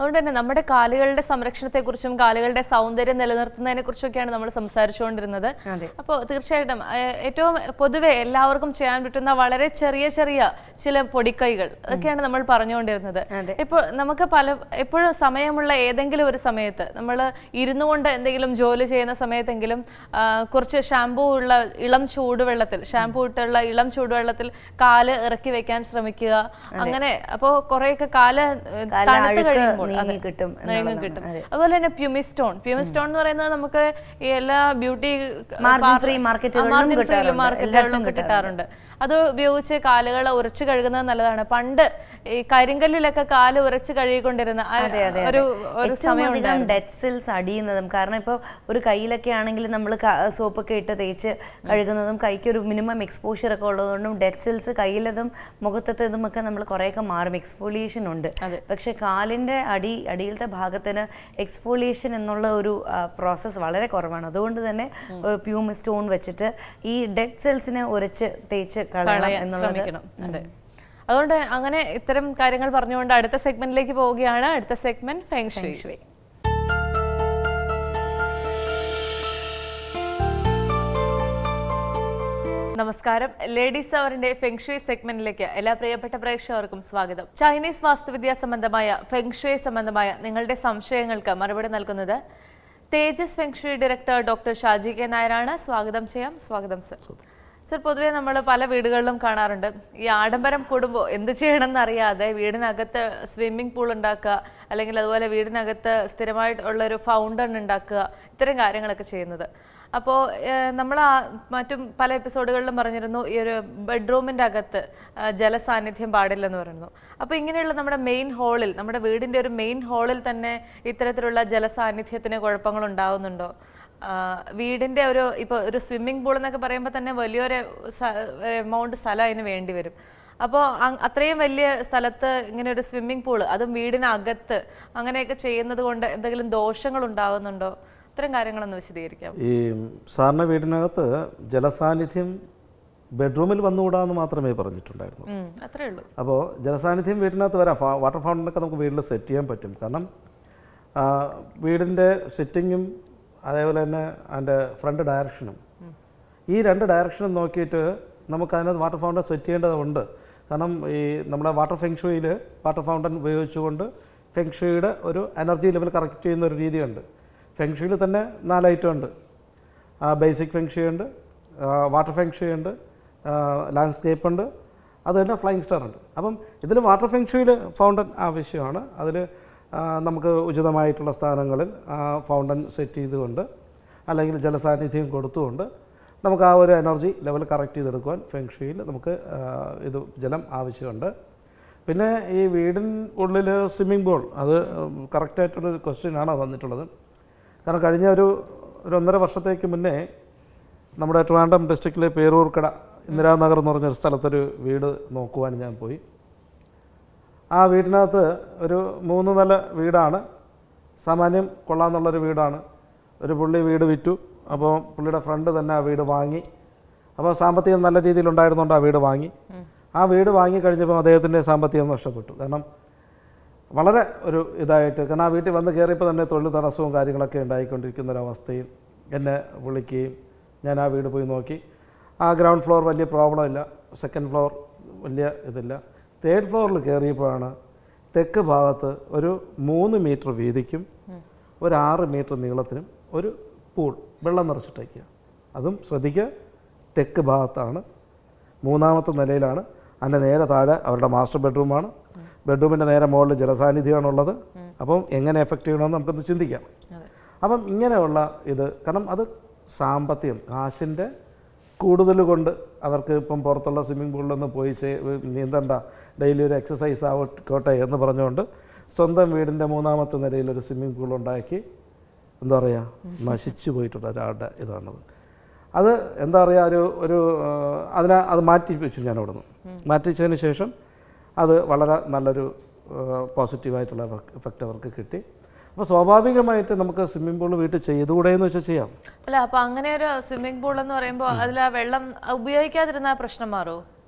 അതുകൊണ്ട് തന്നെ നമ്മുടെ കാലുകളുടെ സംരക്ഷണത്തെക്കുറിച്ചും കാലുകളുടെ സൗന്ദര്യം നിലനിർത്തുന്നതിനെ കുറിച്ചൊക്കെയാണ് നമ്മൾ സംസാരിച്ചുകൊണ്ടിരുന്നത്. അപ്പോൾ തീർച്ചയായിട്ടും ഏറ്റവും പൊതുവെ എല്ലാവർക്കും ചെയ്യാൻ പറ്റുന്ന വളരെ ചെറിയ ചെറിയ ചില പൊടിക്കൈകൾ അതൊക്കെയാണ് നമ്മൾ പറഞ്ഞുകൊണ്ടിരുന്നത്. ഇപ്പോൾ നമുക്ക് എപ്പോഴും സമയമുള്ള ഏതെങ്കിലും ഒരു സമയത്ത് നമ്മൾ ഇരുന്നു കൊണ്ട് എന്തെങ്കിലും ജോലി ചെയ്യുന്ന സമയത്തെങ്കിലും കുറച്ച് ഷാംപൂ ഉള്ള ഇളം ചൂടുവെള്ളത്തിൽ ഇളം ചൂടുവെള്ളത്തിൽ കാല് ഇറക്കി വെക്കാൻ ശ്രമിക്കുക. അങ്ങനെ അപ്പോ കുറെയൊക്കെ കാല് തണുത്ത് കഴിയുമ്പോൾ കിട്ടും. അതുപോലെ തന്നെ പ്യൂമിസ്റ്റോൺ എന്ന് പറയുന്നത് നമുക്ക് ഈ എല്ലാ ബ്യൂട്ടി മാർക്കറ്റുകളിലും കിട്ടാറുണ്ട്. അത് ഉപയോഗിച്ച് കാലുകൾ ഉരച്ചു കഴുകുന്നത് നല്ലതാണ്. പണ്ട് ഈ കരിങ്കല്ലിലൊക്കെ കാല് ഉരച്ച് കഴുകിക്കൊണ്ടിരുന്ന ഒരു സമയം ഡെഡ് സെൽസ് അടിയുന്നതും. കാരണം ഇപ്പൊ ഒരു കയ്യിലൊക്കെ ആണെങ്കിൽ നമ്മൾ സോപ്പൊക്കെ ഇട്ട് തേച്ച് കഴുകുന്നതും കൈക്ക് ഒരു മിനിമം എക്സ്പോഷർ ഒക്കെ ഉള്ളതുകൊണ്ടും ഡെഡ് സെൽസ് കയ്യിലതും മുഖത്തതും ഒക്കെ നമ്മൾ കുറേയൊക്കെ മാറും. എക്സ്ഫോളിയേഷൻ ഉണ്ട്. പക്ഷെ കാലിന്റെ അടിയിലത്തെ ഭാഗത്തിന് എക്സ്ഫോളിയേഷൻ എന്നുള്ള ഒരു പ്രോസസ്സ് വളരെ കുറവാണ്. അതുകൊണ്ട് തന്നെ പ്യൂമിസ്റ്റോൺ വെച്ചിട്ട് ഈ ഡെഡ് സെൽസിനെ ഉരച്ച് തേച്ച് കളയാം എന്നുള്ളത്. അതുകൊണ്ട് അങ്ങനെ ഇത്തരം കാര്യങ്ങൾ പറഞ്ഞുകൊണ്ട് അടുത്ത സെഗ്മെന്റിലേക്ക് പോവുകയാണ്. അടുത്ത സെഗ്മെന്റ് ഫെങ് ഷുയി. നമസ്കാരം. ലേഡീസ് അവറിന്റെ ഫെങ് ഷുയി സെഗ്മെന്റിലേക്ക് എല്ലാ പ്രിയപ്പെട്ട പ്രേക്ഷകർക്കും സ്വാഗതം. ചൈനീസ് വാസ്തുവിദ്യാ സംബന്ധമായ ഫെങ് ഷുയി സംബന്ധമായ നിങ്ങളുടെ സംശയങ്ങൾക്ക് മറുപടി നൽകുന്നത് Tejas feng shui director doctor Shaji K നായരാണ്. സ്വാഗതം ചെയ്യാം. സ്വാഗതം സർ. സർ, പൊതുവേ നമ്മൾ പല വീടുകളിലും കാണാറുണ്ട് ഈ ആഡംബരം കൂടുമ്പോൾ എന്ത് ചെയ്യണമെന്ന് അറിയാതെ വീടിനകത്ത് സ്വിമ്മിംഗ് പൂൾ ഉണ്ടാക്കുക, അല്ലെങ്കിൽ അതുപോലെ വീടിനകത്ത് സ്ഥിരമായിട്ടുള്ളൊരു ഫൗണ്ടൻ ഉണ്ടാക്കുക, ഇത്തരം കാര്യങ്ങളൊക്കെ ചെയ്യുന്നത്. അപ്പോൾ നമ്മൾ മറ്റും പല എപ്പിസോഡുകളിലും പറഞ്ഞിരുന്നു ഈ ഒരു ബെഡ്റൂമിൻ്റെ അകത്ത് ജലസാന്നിധ്യം പാടില്ലെന്ന് പറയുന്നു. അപ്പോൾ ഇങ്ങനെയുള്ള നമ്മുടെ മെയിൻ ഹോളിൽ, നമ്മുടെ വീടിൻ്റെ ഒരു മെയിൻ ഹോളിൽ തന്നെ ഇത്തരത്തിലുള്ള ജലസാന്നിധ്യത്തിന് കുഴപ്പങ്ങൾ ഉണ്ടാകുന്നുണ്ടോ? വീടിൻ്റെ ഇപ്പോൾ ഒരു സ്വിമ്മിംഗ് പൂൾ എന്നൊക്കെ പറയുമ്പോൾ തന്നെ വലിയൊരു എമൗണ്ട് സ്ഥലം അതിന് വേണ്ടി വരും. അപ്പോൾ അത്രയും വലിയ സ്ഥലത്ത് ഇങ്ങനെ ഒരു സ്വിമ്മിംഗ് പൂള്, അതും വീടിനകത്ത് അങ്ങനെയൊക്കെ ചെയ്യുന്നത് കൊണ്ട് എന്തെങ്കിലും ദോഷങ്ങൾ ഉണ്ടാകുന്നുണ്ടോ? ഇത്തരം കാര്യങ്ങളൊന്ന് വിശദീകരിക്കാം. ഈ സാറിന് വീടിനകത്ത് ജലസാന്നിധ്യം ബെഡ്റൂമിൽ വന്നുകൂടാന്ന് മാത്രമേ പറഞ്ഞിട്ടുണ്ടായിരുന്നു. അത്രേ ഉള്ളൂ. അപ്പോൾ ജലസാന്നിധ്യം വീടിനകത്ത് വരാം. വാട്ടർ ഫൗണ്ടനൊക്കെ നമുക്ക് വീട്ടിൽ സെറ്റ് ചെയ്യാൻ പറ്റും. കാരണം വീടിൻ്റെ സിറ്റിങ്ങും അതേപോലെ തന്നെ അതിൻ്റെ ഫ്രണ്ട് ഡയറക്ഷനും, ഈ രണ്ട് ഡയറക്ഷനും നോക്കിയിട്ട് നമുക്ക് അതിനകത്ത് വാട്ടർ ഫൗണ്ടൻ സെറ്റ് ചെയ്യേണ്ടതുണ്ട്. കാരണം ഈ നമ്മുടെ വാട്ടർ ഫെങ് ഷുയിയിൽ വാട്ടർ ഫൗണ്ടൻ ഉപയോഗിച്ചുകൊണ്ട് ഫെങ് ഷുയിയുടെ ഒരു എനർജി ലെവൽ കറക്റ്റ് ചെയ്യുന്ന ഒരു രീതിയുണ്ട്. ഫെങ് ഷുയിൽ തന്നെ 4 ഐറ്റം ഉണ്ട്. ബേസിക് ഫെങ് ഷുയി ഉണ്ട്, വാട്ടർ ഫെങ് ഷുയി ഉണ്ട്, ലാൻഡ്സ്കേപ്പ് ഉണ്ട്, അത് തന്നെ ഫ്ലൈയിങ് സ്റ്റാർ ഉണ്ട്. അപ്പം ഇതിൽ വാട്ടർ ഫെങ് ഷുയിൽ ഫൗണ്ടൻ ആവശ്യമാണ്. അതിൽ നമുക്ക് ഉചിതമായിട്ടുള്ള സ്ഥാനങ്ങളിൽ ഫൗണ്ടൻ സെറ്റ് ചെയ്തുകൊണ്ട് അല്ലെങ്കിൽ ജലസാന്നിധ്യം കൊടുത്തുകൊണ്ട് നമുക്ക് ആ ഒരു എനർജി ലെവൽ കറക്റ്റ് ചെയ്തെടുക്കുവാൻ ഫെങ് ഷുയിൽ നമുക്ക് ഇത് ജലം ആവശ്യമുണ്ട്. പിന്നെ ഈ വീടിനുള്ളിൽ സ്വിമ്മിംഗ് പൂൾ, അത് കറക്റ്റായിട്ടുള്ളൊരു ക്വസ്റ്റ്യനാണ് വന്നിട്ടുള്ളത്. കാരണം കഴിഞ്ഞ ഒരു 1.5 വർഷത്തേക്ക് മുന്നേ നമ്മുടെ ട്രിവാൻഡ്രം ഡിസ്ട്രിക്റ്റിലെ പേരൂർക്കട ഇന്ദിരാനഗർ എന്ന് പറഞ്ഞൊരു സ്ഥലത്തൊരു വീട് നോക്കുവാൻ ഞാൻ പോയി. ആ വീടിനകത്ത് ഒരു 3 നില വീടാണ്. സാമാന്യം കൊള്ളാമെന്നുള്ളൊരു വീടാണ്. ഒരു പുള്ളി വീട് വിറ്റു. അപ്പോൾ പുള്ളിയുടെ ഫ്രണ്ട് തന്നെ ആ വീട് വാങ്ങി. അപ്പോൾ സാമ്പത്തികം നല്ല രീതിയിലുണ്ടായിരുന്നുകൊണ്ട് ആ വീട് വാങ്ങി. ആ വീട് വാങ്ങിക്കഴിഞ്ഞപ്പോൾ അദ്ദേഹത്തിൻ്റെ സാമ്പത്തികം നഷ്ടപ്പെട്ടു. കാരണം വളരെ ഒരു ഇതായിട്ട്, കാരണം ആ വീട്ടിൽ വന്ന് കയറിയപ്പോൾ തന്നെ തൊഴിൽ തടസ്സവും കാര്യങ്ങളൊക്കെ ഉണ്ടായിക്കൊണ്ടിരിക്കുന്ന ഒരവസ്ഥയിൽ എന്നെ വിളിക്കുകയും ഞാൻ ആ വീട് പോയി നോക്കി. ആ ഗ്രൗണ്ട് ഫ്ലോർ വലിയ പ്രോബ്ലം ഇല്ല, സെക്കൻഡ് ഫ്ലോർ വലിയ ഇതില്ല. 3rd ഫ്ലോറിൽ കയറിയപ്പോഴാണ് തെക്ക് ഭാഗത്ത് ഒരു 3 മീറ്റർ വീതിക്കും ഒരു 6 മീറ്റർ നീളത്തിനും ഒരു പൂൾ വെള്ളം നിറച്ചിട്ടേക്കുക. അതും ശ്രദ്ധിക്കുക, തെക്ക് ഭാഗത്താണ്, 3ാമത്തെ നിലയിലാണ്. അതിൻ്റെ നേരെ താഴെ അവരുടെ മാസ്റ്റർ ബെഡ്റൂമാണ്. ബെഡ്റൂമിൻ്റെ നേരെ മുകളിൽ ജലസാന്നിധ്യമാണുള്ളത്. അപ്പം എങ്ങനെ എഫക്റ്റ് ചെയ്യണമെന്ന് നമുക്കൊന്ന് ചിന്തിക്കാം. അപ്പം ഇങ്ങനെയുള്ള ഇത്, കാരണം അത് സാമ്പത്തികം, കാശിൻ്റെ കൂടുതൽ കൊണ്ട് അവർക്ക് ഇപ്പം പുറത്തുള്ള സ്വിമ്മിംഗ് പൂളിലൊന്നും പോയി നീന്തണ്ട, ഡെയിലി ഒരു എക്സസൈസ് ആവട്ടെ എന്ന് പറഞ്ഞുകൊണ്ട് സ്വന്തം വീടിൻ്റെ 3ാമത്തെ നിലയിലൊരു സ്വിമ്മിംഗ് പൂൾ ഉണ്ടാക്കി എന്താ പറയുക നശിച്ചു പോയിട്ടുള്ള ഒരാളുടെ ഇതാണത്. അത് എന്താ പറയുക, അത് മാറ്റി വെച്ചു. ഞാൻ അവിടെ നിന്ന് മാറ്റിച്ചതിന് ശേഷം അത് വളരെ നല്ലൊരു പോസിറ്റീവായിട്ടുള്ള എഫക്റ്റ് അവർക്ക് കിട്ടി. അപ്പോൾ സ്വാഭാവികമായിട്ട് നമുക്ക് സ്വിമ്മിംഗ് പൂൾ വീട്ടിൽ ചെയ്തുകൂടെ എന്ന് വെച്ചാൽ ചെയ്യാം. അല്ല, അപ്പോൾ അങ്ങനെ ഒരു സ്വിമ്മിംഗ് പൂൾ എന്ന് പറയുമ്പോൾ അതിൽ ആ വെള്ളം ഉപയോഗിക്കാതിരുന്ന പ്രശ്നം മാറുമോ?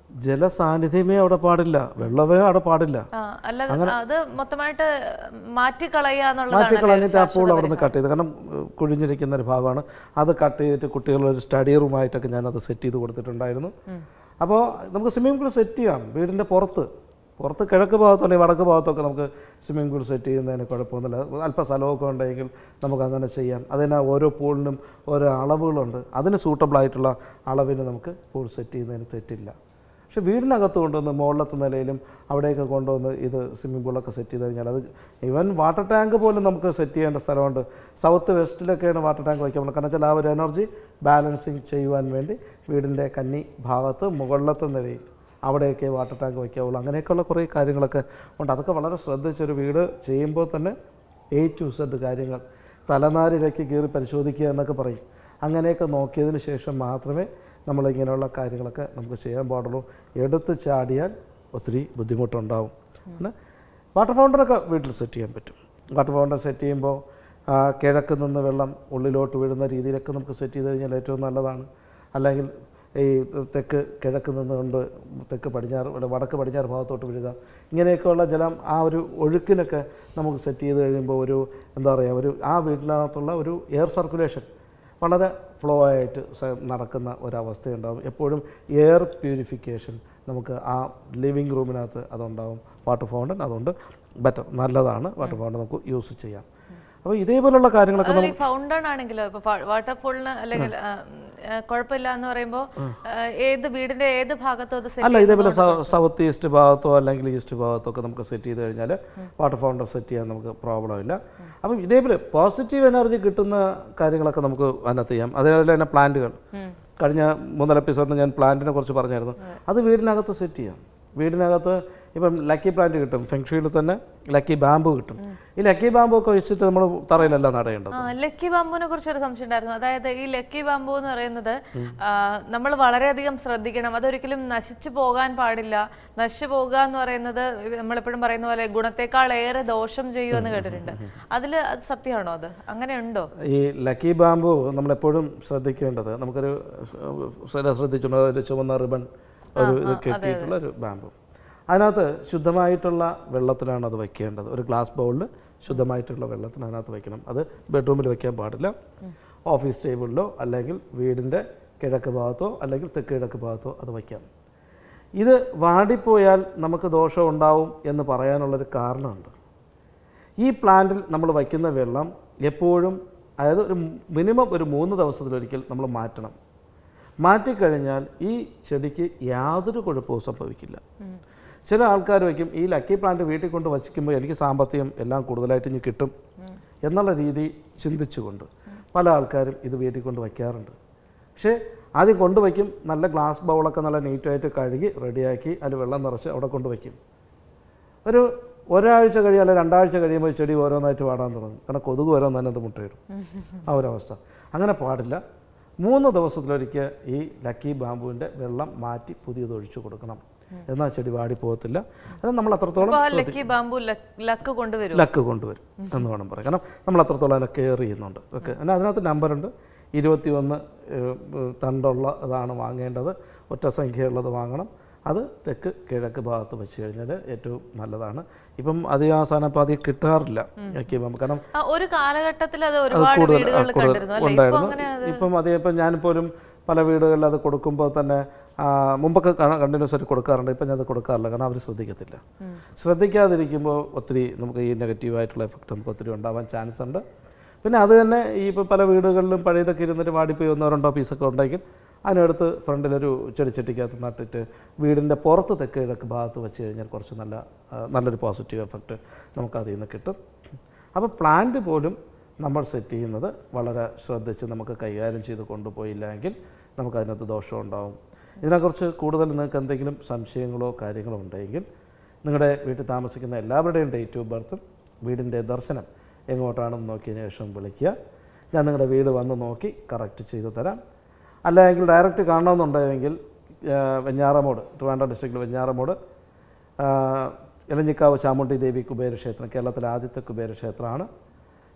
ജലസാന്നിധ്യമേ അവിടെ പാടില്ല, വെള്ളമേ അവിടെ പാടില്ല. അല്ല അത് മൊത്തമായിട്ട് മാറ്റിക്കളഞ്ഞിട്ട് ആ പൂൾ അവിടെ നിന്ന് കട്ട് ചെയ്ത്, കാരണം കുഴിഞ്ഞിരിക്കുന്ന ഒരു ഭാഗമാണ് അത് കട്ട് ചെയ്തിട്ട് കുട്ടികളൊരു സ്റ്റഡി റൂമായിട്ടൊക്കെ ഞാനത് സെറ്റ് ചെയ്ത് കൊടുത്തിട്ടുണ്ടായിരുന്നു. അപ്പോൾ നമുക്ക് സ്വിമ്മിംഗ് പൂൾ സെറ്റ് ചെയ്യാം വീടിൻ്റെ പുറത്ത് കിഴക്ക് ഭാഗത്തോ അല്ലെങ്കിൽ വടക്ക് ഭാഗത്തൊക്കെ നമുക്ക് സ്വിമ്മിംഗ് പൂൾ സെറ്റ് ചെയ്യുന്നതിന് കുഴപ്പമൊന്നുമില്ല. അല്പം സ്ഥലമൊക്കെ ഉണ്ടെങ്കിൽ നമുക്ക് അങ്ങനെ ചെയ്യാം. അതിന് ഓരോ പൂളിനും ഓരോ അളവുകളുണ്ട്, അതിന് സൂട്ടബിളായിട്ടുള്ള അളവിന് നമുക്ക് പൂൾ സെറ്റ് ചെയ്യുന്നതിന് തെറ്റില്ല. പക്ഷേ വീടിനകത്ത് കൊണ്ടുവന്ന് മുകളിലത്തെ നിലയിലും അവിടെയൊക്കെ കൊണ്ടുവന്ന് ഇത് സ്വിമ്മിംഗ് പൂളൊക്കെ സെറ്റ് ചെയ്ത് കഴിഞ്ഞാൽ അത് ഈവൻ വാട്ടർ ടാങ്ക് പോലും നമുക്ക് സെറ്റ് ചെയ്യേണ്ട സ്ഥലമുണ്ട്. സൗത്ത് വെസ്റ്റിലൊക്കെയാണ് വാട്ടർ ടാങ്ക് വയ്ക്കാൻ പറ്റുന്നത്. കാരണം വെച്ചാൽ ആ ഒരു എനർജി ബാലൻസിങ് ചെയ്യുവാൻ വേണ്ടി വീടിൻ്റെ കന്നി ഭാഗത്ത് മുകളിലത്തെ നിലയിൽ അവിടെയൊക്കെ വാട്ടർ ടാങ്ക് വയ്ക്കാവുള്ളൂ. അങ്ങനെയൊക്കെയുള്ള കുറേ കാര്യങ്ങളൊക്കെ ഉണ്ട്. അതൊക്കെ വളരെ ശ്രദ്ധിച്ചൊരു വീട് ചെയ്യുമ്പോൾ തന്നെ A to Z കാര്യങ്ങൾ തലനാരിഴയ്ക്ക് കീറി പരിശോധിക്കുക എന്നൊക്കെ പറയും. അങ്ങനെയൊക്കെ നോക്കിയതിന് ശേഷം മാത്രമേ നമ്മളിങ്ങനെയുള്ള കാര്യങ്ങളൊക്കെ നമുക്ക് ചെയ്യാൻ പാടുള്ളൂ. എടുത്ത് ചാടിയാൽ ഒത്തിരി ബുദ്ധിമുട്ടുണ്ടാവും. പിന്നെ വാട്ടർ ഫൗണ്ടനൊക്കെ വീട്ടിൽ സെറ്റ് ചെയ്യാൻ പറ്റും. വാട്ടർ ഫൗണ്ടൻ സെറ്റ് ചെയ്യുമ്പോൾ കിഴക്ക് നിന്ന് വെള്ളം ഉള്ളിലോട്ട് വീഴുന്ന രീതിയിലൊക്കെ നമുക്ക് സെറ്റ് ചെയ്ത് കഴിഞ്ഞാൽ ഏറ്റവും നല്ലതാണ്. അല്ലെങ്കിൽ ഈ തെക്ക് കിഴക്ക് നിന്നുകൊണ്ട് തെക്ക് പടിഞ്ഞാറ് വടക്ക് പടിഞ്ഞാറ് ഭാഗത്തോട്ട് വീഴുക, ഇങ്ങനെയൊക്കെയുള്ള ജലം ആ ഒരു ഒഴുക്കിനൊക്കെ നമുക്ക് സെറ്റ് ചെയ്ത് കഴിയുമ്പോൾ ഒരു എന്താ പറയുക ആ വീട്ടിനകത്തുള്ള ഒരു എയർ സർക്കുലേഷൻ വളരെ ഫ്ലോ ആയിട്ട് നടക്കുന്ന ഒരവസ്ഥയുണ്ടാകും. എപ്പോഴും എയർ പ്യൂരിഫിക്കേഷൻ നമുക്ക് ആ ലിവിങ് റൂമിനകത്ത് അതുണ്ടാകും. വാട്ടർ ഫൗണ്ടൻ അതുകൊണ്ട് ബെറ്റർ, നല്ലതാണ്. വാട്ടർ ഫൗണ്ടൻ നമുക്ക് യൂസ് ചെയ്യാം. അപ്പോൾ ഇതേപോലുള്ള കാര്യങ്ങളൊക്കെ ഫൗണ്ടൻ ആണെങ്കിലോ ഇപ്പോൾ വാട്ടർ ഫുള്ളിന് അല്ലെങ്കിൽ കുഴപ്പമില്ല എന്ന് പറയുമ്പോൾ ഏത് വീടിന്റെ ഏത് ഭാഗത്തോ അല്ല, ഇതേപോലെ സൗത്ത് ഈസ്റ്റ് ഭാഗത്തോ അല്ലെങ്കിൽ ഈസ്റ്റ് ഭാഗത്തോ ഒക്കെ നമുക്ക് സെറ്റ് ചെയ്ത് കഴിഞ്ഞാൽ വാട്ടർ ഫൗണ്ടൻ സെറ്റ് ചെയ്യാൻ നമുക്ക് പ്രോബ്ലം ഇല്ല. അപ്പം ഇതേപോലെ പോസിറ്റീവ് എനർജി കിട്ടുന്ന കാര്യങ്ങളൊക്കെ നമുക്ക് അതിനകത്ത് ചെയ്യാം. അതേപോലെ തന്നെ പ്ലാന്റുകൾ, കഴിഞ്ഞ 3 എപ്പിസോഡിന് ഞാൻ പ്ലാന്റിനെ കുറിച്ച് പറഞ്ഞായിരുന്നു. അത് വീടിനകത്ത് സെറ്റ് ചെയ്യാം. വീടിനകത്ത് ഇപ്പം ലക്കി പ്ലാന്റ് കിട്ടും, ഫെങ്ഷുയിൽ തന്നെ ലക്കി ബാമ്പു കിട്ടും. ഈ ലക്കി ബാമ്പു ഒക്കെ വെച്ചിട്ട് നമ്മൾ തറയിലല്ല നടേണ്ടത്. ലക്കി ബാമ്പുവിനെ കുറിച്ച് ഒരു സംശയം ഉണ്ടായിരുന്നു. അതായത് ഈ ലക്കി ബാമ്പു എന്ന് പറയുന്നത് നമ്മൾ വളരെയധികം ശ്രദ്ധിക്കണം. അതൊരിക്കലും നശിച്ചു പോകാൻ പാടില്ല. നശിച്ചു പോകുക എന്ന് പറയുന്നത് നമ്മളെപ്പോഴും പറയുന്ന പോലെ ഗുണത്തെക്കാൾ ഏറെ ദോഷം ചെയ്യുമെന്ന് കേട്ടിട്ടുണ്ട്. അത് സത്യമാണോ? അത് അങ്ങനെയുണ്ടോ? ഈ ലക്കി ബാമ്പു നമ്മളെപ്പോഴും ശ്രദ്ധിക്കേണ്ടത്, നമുക്കൊരു ശ്രദ്ധിച്ചിട്ടുണ്ടോ ഒരു ചുവന്ന റിബൺ ഒരു ഇത് കെട്ടിയിട്ടുള്ള ഒരു ബാമ്പു, അതിനകത്ത് ശുദ്ധമായിട്ടുള്ള വെള്ളത്തിലാണ് അത് വയ്ക്കേണ്ടത്. ഒരു ഗ്ലാസ് ബൗളിൽ ശുദ്ധമായിട്ടുള്ള വെള്ളത്തിന് അതിനകത്ത് വയ്ക്കണം. അത് ബെഡ്റൂമിൽ വയ്ക്കാൻ പാടില്ല. ഓഫീസ് ടേബിളിലോ അല്ലെങ്കിൽ വീടിൻ്റെ കിഴക്ക് ഭാഗത്തോ അല്ലെങ്കിൽ തെക്ക് കിഴക്ക് ഭാഗത്തോ അത് വയ്ക്കാം. ഇത് വാടിപ്പോയാൽ നമുക്ക് ദോഷം ഉണ്ടാവും എന്ന് പറയാനുള്ളൊരു കാരണമുണ്ട്. ഈ പ്ലാന്റിൽ നമ്മൾ വയ്ക്കുന്ന വെള്ളം എപ്പോഴും, അതായത് ഒരു മിനിമം ഒരു 3 ദിവസത്തിലൊരിക്കൽ നമ്മൾ മാറ്റണം. മാറ്റിക്കഴിഞ്ഞാൽ ഈ ചെടിക്ക് യാതൊരു കുഴപ്പവും സംഭവിക്കില്ല. ചില ആൾക്കാർ വയ്ക്കും ഈ ലക്കി പ്ലാന്റ് വീട്ടിൽ കൊണ്ട് വയ്ക്കുമ്പോൾ എനിക്ക് സാമ്പത്തികം എല്ലാം കൂടുതലായിട്ട് ഇനി കിട്ടും എന്നുള്ള രീതി ചിന്തിച്ചുകൊണ്ട് പല ആൾക്കാരും ഇത് വീട്ടിൽ കൊണ്ട് വയ്ക്കാറുണ്ട്. പക്ഷേ ആദ്യം കൊണ്ടുവയ്ക്കും, നല്ല ഗ്ലാസ് ബൗളൊക്കെ നല്ല നീറ്റായിട്ട് കഴുകി റെഡിയാക്കി അതിൽ വെള്ളം നിറച്ച് അവിടെ കൊണ്ടുവയ്ക്കും. ഒരാഴ്ച കഴിയും അല്ലെങ്കിൽ 2 ആഴ്ച കഴിയുമ്പോൾ ചെടി ഓരോന്നായിട്ട് വാടാൻ തുടങ്ങും. കാരണം കൊതുക് ഓരോന്നതിന് അത് മുട്ടയിടും. ആ ഒരവസ്ഥ. അങ്ങനെ പാടില്ല. 3 ദിവസത്തിലൊരിക്കൽ ഈ ലക്കി ബാമ്പുവിൻ്റെ വെള്ളം മാറ്റി പുതിയത് ഒഴിച്ചു കൊടുക്കണം. എന്നാൽ ചെടി വാടിപ്പോകത്തില്ല. അത് നമ്മൾ അത്രത്തോളം ലക്ക് കൊണ്ടുവരും എന്ന് വേണം പറയാം. കാരണം നമ്മൾ അത്രത്തോളം അതിനെ കെയർ ചെയ്യുന്നുണ്ട്. ഓക്കെ, എന്നാൽ അതിനകത്ത് നമ്പറുണ്ട്. 21 തണ്ടുള്ള ഇതാണ് വാങ്ങേണ്ടത്. ഒറ്റ സംഖ്യയുള്ളത് വാങ്ങണം. അത് തെക്ക് കിഴക്ക് ഭാഗത്ത് വെച്ച് കഴിഞ്ഞാൽ ഏറ്റവും നല്ലതാണ്. ഇപ്പം അധികം അവസാനം അപ്പോൾ അധികം കിട്ടാറില്ല ലക്കി ബാമ്പ്. കാരണം ഒരു കാലഘട്ടത്തിൽ അത് ഉണ്ടായിരുന്നു. ഇപ്പം ഞാനിപ്പോലും പല വീടുകളിൽ അത് കൊടുക്കുമ്പോൾ തന്നെ മുമ്പൊക്കെ കണ്ടിന്യൂസ് ആയിട്ട് കൊടുക്കാറുണ്ട്. ഇപ്പം ഞാനത് കൊടുക്കാറില്ല. കാരണം അവർ ശ്രദ്ധിക്കത്തില്ല. ശ്രദ്ധിക്കാതിരിക്കുമ്പോൾ ഒത്തിരി നമുക്ക് ഈ നെഗറ്റീവായിട്ടുള്ള എഫക്റ്റ് നമുക്ക് ഒത്തിരി ഉണ്ടാവാൻ ചാൻസ് ഉണ്ട്. പിന്നെ അത് തന്നെ ഈ ഇപ്പോൾ പല വീടുകളിലും പഴയതൊക്കെ ഇരുന്നിട്ട് വാടിപ്പോയി 1-2 പീസൊക്കെ ഉണ്ടെങ്കിൽ അതിനടുത്ത് ഫ്രണ്ടിലൊരു ചെടിച്ചട്ടിക്കകത്ത് നട്ടിട്ട് വീടിൻ്റെ പുറത്ത് തെക്ക് കിഴക്ക് ഭാഗത്ത് വെച്ച് കഴിഞ്ഞാൽ കുറച്ച് നല്ലൊരു പോസിറ്റീവ് എഫക്റ്റ് നമുക്ക് അതിൽ നിന്ന് കിട്ടും. അപ്പോൾ പ്ലാന്റ് പോലും നമ്മൾ സെറ്റ് ചെയ്യുന്നത് വളരെ ശ്രദ്ധിച്ച് നമുക്ക് കൈകാര്യം ചെയ്ത് കൊണ്ടുപോയില്ലെങ്കിൽ നമുക്കതിനകത്ത് ദോഷം ഉണ്ടാവും. ഇതിനെക്കുറിച്ച് കൂടുതൽ നിങ്ങൾക്ക് എന്തെങ്കിലും സംശയങ്ങളോ കാര്യങ്ങളോ ഉണ്ടെങ്കിൽ നിങ്ങളുടെ വീട്ടിൽ താമസിക്കുന്ന എല്ലാവരുടെയും ഡേറ്റ് ഓഫ് ബർത്തും വീടിൻ്റെ ദർശനം എങ്ങോട്ടാണെന്ന് നോക്കിയതിന് ശേഷം വിളിക്കുക. ഞാൻ നിങ്ങളുടെ വീട് വന്ന് നോക്കി കറക്റ്റ് ചെയ്തു തരാം. അല്ലെങ്കിൽ ഡയറക്റ്റ് കാണണമെന്നുണ്ടെങ്കിൽ വെഞ്ഞാറമൂട്, ട്രിവാൻഡ്രം ഡിസ്ട്രിക്റ്റിൽ വെഞ്ഞാറമൂട് ഇലഞ്ഞിക്കാവ് ചാമുണ്ഡി ദേവി കുബേരക്ഷേത്രം കേരളത്തിലെ ആദ്യത്തെ കുബേരക്ഷേത്രമാണ്.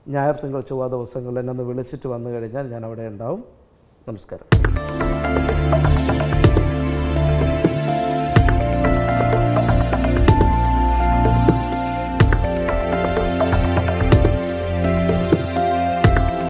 ഞായർ, തിങ്കൾ, ചൊവ്വ ദിവസങ്ങളിൽ എന്നെ ഒന്ന് വിളിച്ചിട്ട് വന്നു കഴിഞ്ഞാൽ ഞാൻ അവിടെ ഉണ്ടാവും. നമസ്കാരം.